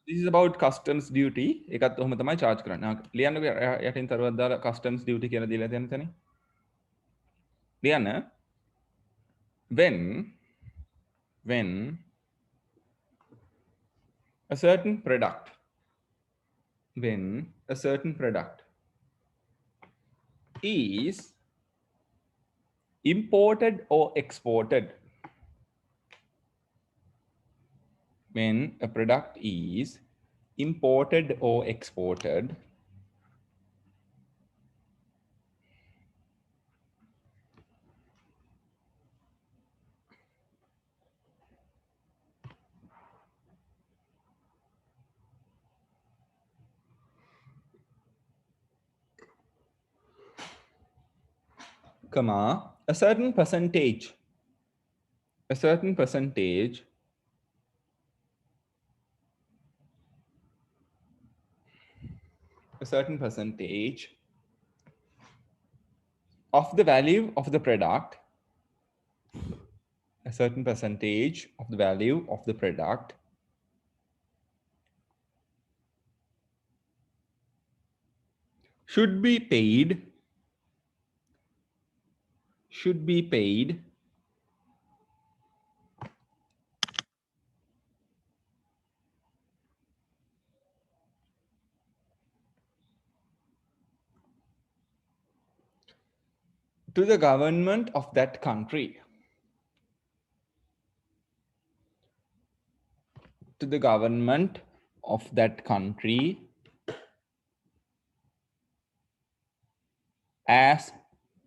This is about customs duty. එකත් ඔහොම තමයි charge කරන්නේ. ලියන්නකෝ යටින් තරුවක් දාලා customs duty කියලා දීලා තියෙන තැන. ලියන්න. When a certain product is imported or exported, when a product is imported or exported, comma, a certain percentage of the value of the product, should be paid to the government of that country, as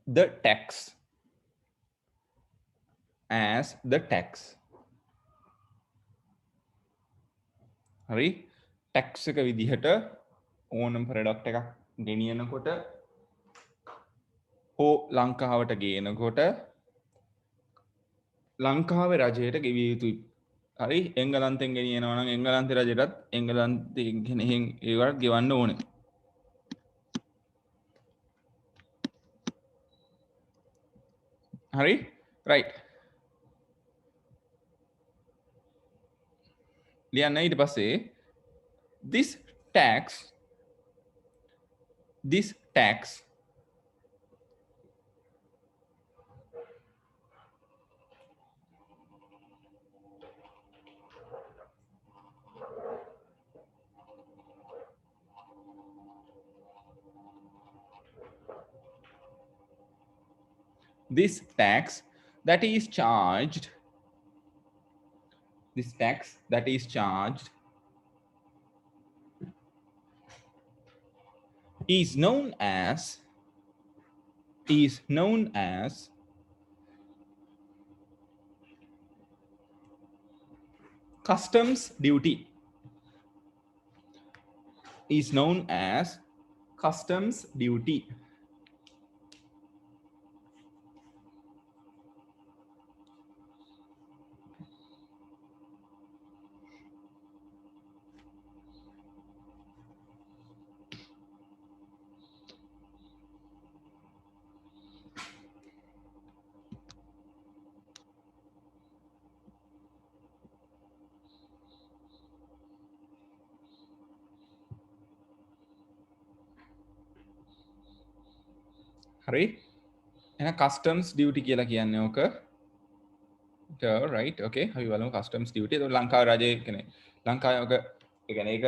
the tax. හරි, tax එක විදිහට ඕනම product එකක් ගෙනියනකොට හෝ ලංකාවට ගේනකොට ලංකාවේ රජයට ගෙවිය යුතුයි. හරි, එංගලන්තෙන් ගෙනියනවා නම් එංගලන්ත රජයටත් එංගලන්තයෙන් ගෙනෙහින් ඒවට ගෙවන්න ඕනේ. හරි, right. ලියන්න ඊට පස්සේ this tax that is charged is known as customs duty. හරි, එහෙනම් customs duty කියලා කියන්නේ ඕක. right, okay. අපි බලමු customs duty. ඒක ලංකාවේ රජයේ කියන්නේ ලංකාවේ ඔක ඒ කියන්නේ ඒක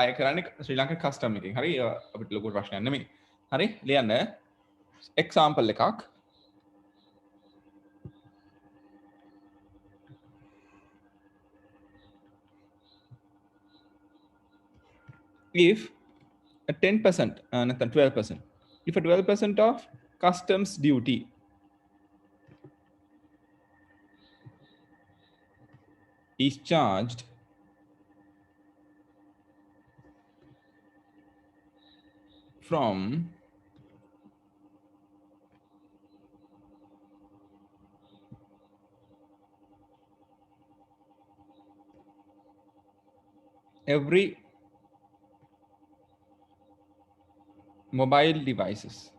අය කරන්නේ ශ්‍රී ලංකා custom එකෙන්. හරි, අපිට ලොකු ප්‍රශ්නයක් නෙමෙයි. හරි, ලියන්න example එකක්. if a 10% නැත්නම් 12%, if a 12% of customs duty is charged from every mobile devices,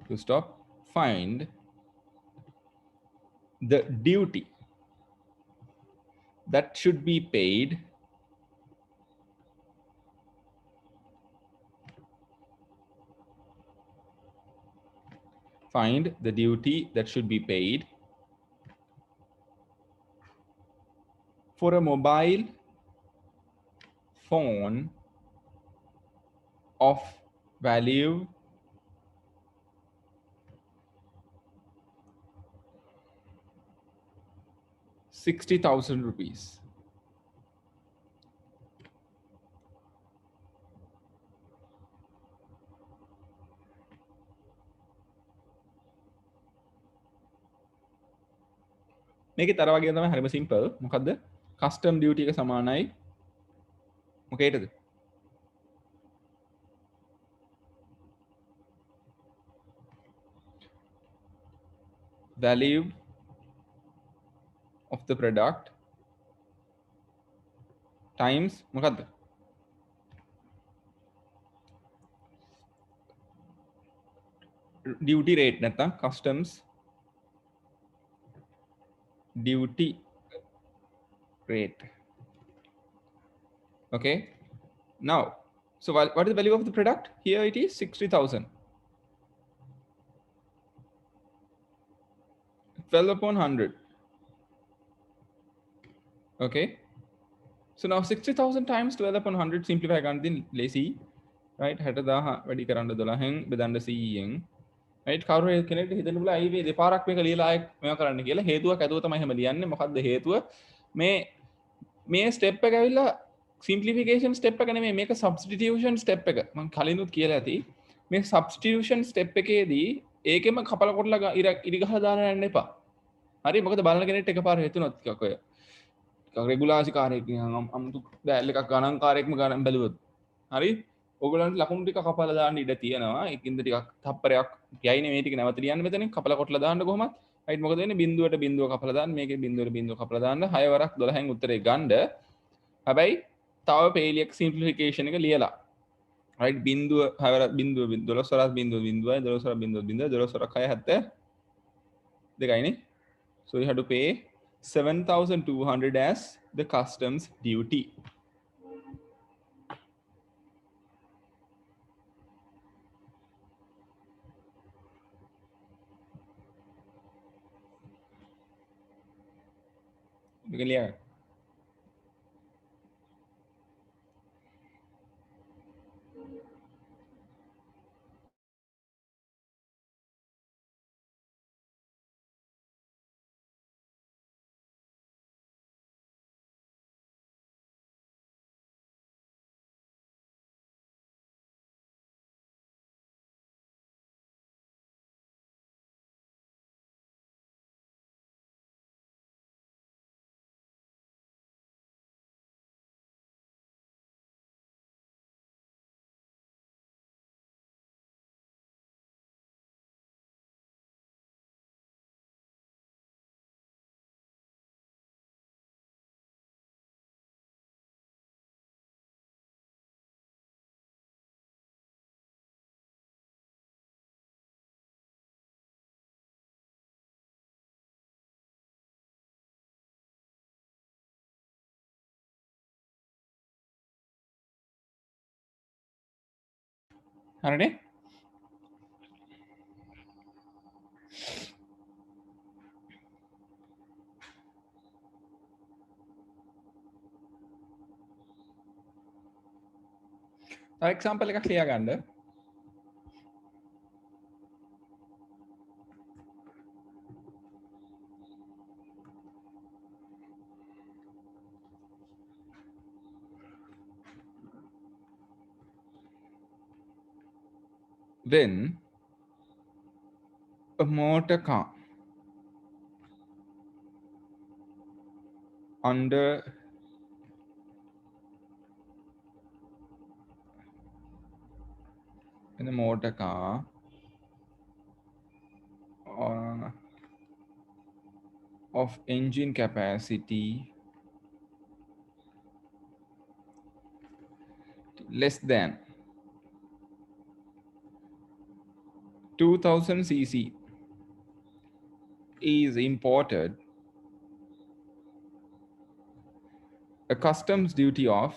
to stop, find the duty that should be paid find the duty that should be paid for a mobile phone of value 60,000 rupees. මේක තර වගේ තමයි හරිම simple. මොකද්ද? Custom duty එක සමානයි මොකේටද? value of the product times මොකද්ද? duty rate නැත්නම් customs duty rate. Okay, now so what is the value of the product? Here it is 60,000. 12 upon 100. Okay, so now 60,000 times 12 upon 100 simplify ගන්න දින් lazy right 60000 වැඩි කරන්න 12න් බෙදන්න 100න් right කවුරු හරි කෙනෙක්ට හිතන්න බුලා අයි මේ දෙපාරක් මේක ලියලා ආයෙත් මේවා කරන්න කියලා හේතුවක් ඇතුව තමයි එහෙම ලියන්නේ. මොකද්ද හේතුව? මේ ස්ටෙප් එක ඇවිල්ලා simplification step එක නෙමෙයි, මේක substitution step එක. මම කලිනුත් කියලා ඇති මේ substitution step එකේදී ඒකෙම කපල කොටලා ඉරි ගහලා දාන්න යන්න එපා. හරි, මොකද බලන කෙනෙක්ට එකපාර හිතුනොත් ටිකක් ඔය රෙගුලාසි කාර්යයක් අමුතු බෑල් එකක් ගණන්කාරයෙක්ම ගණන් බැලුවොත් හරි ඔයගොල්ලන්ට ලකුණු ටික කපලා දාන්න ඉඩ තියෙනවා. ඒකින්ද ටිකක් තප්පරයක් යයිනේ මේ ටික නැවත ලියන්න මෙතනින් කපලා කොටලා දාන්න කොහොමද? රයිට්, මොකද වෙන්නේ? බිඳුවට බිඳුව කපලා දාන්න, මේකේ බිඳුවට බිඳුව කපලා දාන්න 6 වරක් 12න් උත්තරේ ගන්න. හැබැයි තව පේලියක් සිම්ප්ලිෆිකේෂන් එක ලියලා රයිට් බිඳුව 6 වරක් බිඳුව 12 වරක් බිඳුව බිඳුවයි 12 වරක් බිඳුව බිඳුව 12 වරක් 6 72යිනේ. So you have to pay 7,200 as the customs duty. You can clear. හරිනේ? තව එක්සැම්පල් එකක් ලියා ගන්න. When a motor car under in a motor car of engine capacity less than 2000 cc is imported a customs duty of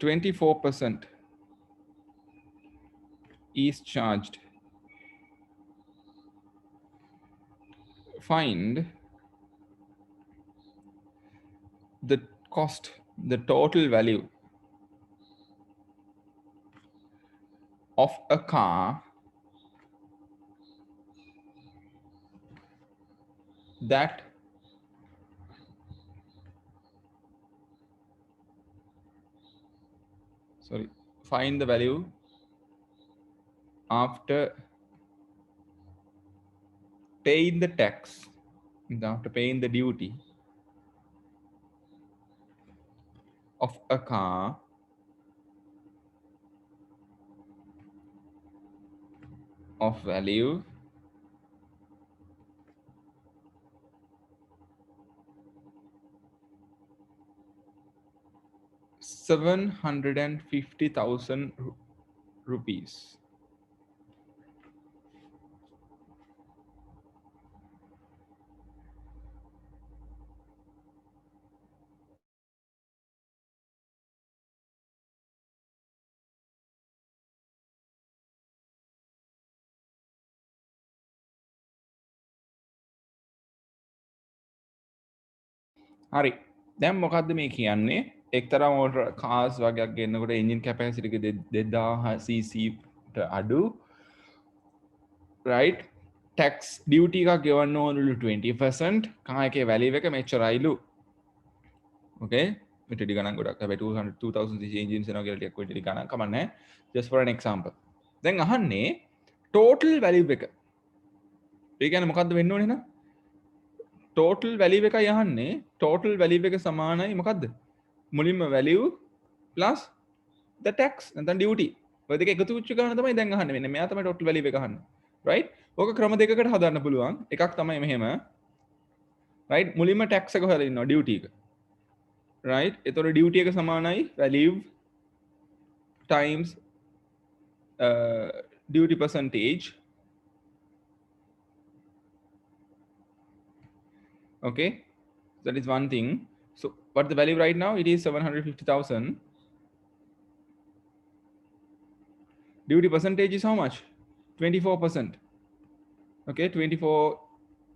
24% is charged. Find the cost, the total value of a car that find the value after paying the tax, after paying the duty of a car of value ₹750,000. හරි දැන් මොකක්ද මේ කියන්නේ එක්තරා motor කාස් වගේක් ගෙන්නකොට engine capacity එක 2000 cc අඩු right tax duty එකක් ගෙවන්න ඕනලු 20% කාර් එකේ value එක මෙච්චරයිලු okay මේ ටෙඩි ගණන් ගොඩක් හැබැයි 2000 cc engines එනවා කියලා ටිකක් ඔය ටෙඩි ගණන් කමන්නේ just for an example දැන් අහන්නේ total value එක ඒ කියන්නේ මොකද්ද වෙන්න ඕනේ එහෙනම් total value එකයි අහන්නේ total value එක සමානයි මොකද්ද මුලින්ම value plus the tax නැත්නම් duty ඔය දෙක එකතු වෙච්ච ගාන තමයි දැන් අහන්නේ මෙන්න මෙයා තමයි total value එක අහන්නේ right ඕක ක්‍රම දෙකකට හදන්න පුළුවන් එකක් තමයි මෙහෙම right මුලින්ම tax එක හොයලා ඉන්නවා duty එක right එතකොට duty එක සමානයි value times duty percentage okay that is one thing so what the value right now it is 750,000 duty percentage is how much 24% okay 24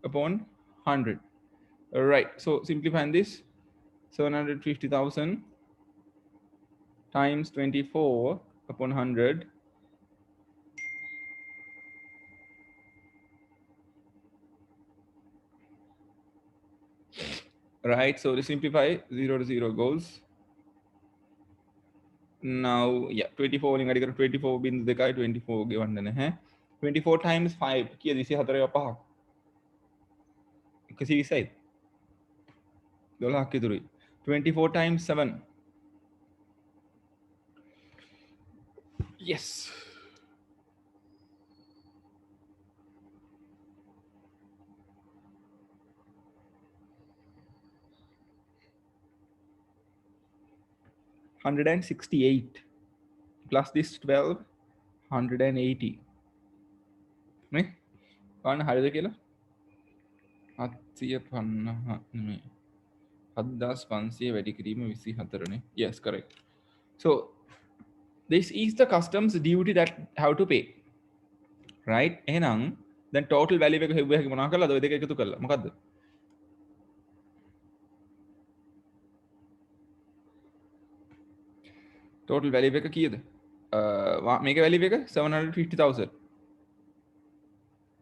upon 100 all right so simplifying this 750,000 times 24 upon 100 right so to simplify 0 to 0 goes now yeah 24 වලින් අඩි කර 24 බින්දු 2යි 24 ගෙවන්න නැහැ 24 times 5 කීයද 24 5 120යි 12ක් ඉතුරුයි 24 times 7 yes $168 plus this 12 180 නේ ගන්න හරිද කියලා 750 නෙමෙයි 7500 වැඩි කිරීම 24 නේ yes correct so this is the customs duty that have to pay right එහෙනම් දැන් total value එක හෙව්ව හැකි මොනවා කරලාද ඔය දෙක එකතු කරලා මොකද්ද total value එක කීයද මේක value එක 750,000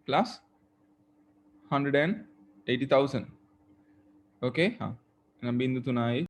plus 180,000 okay එහෙනම් බින්දු 3යි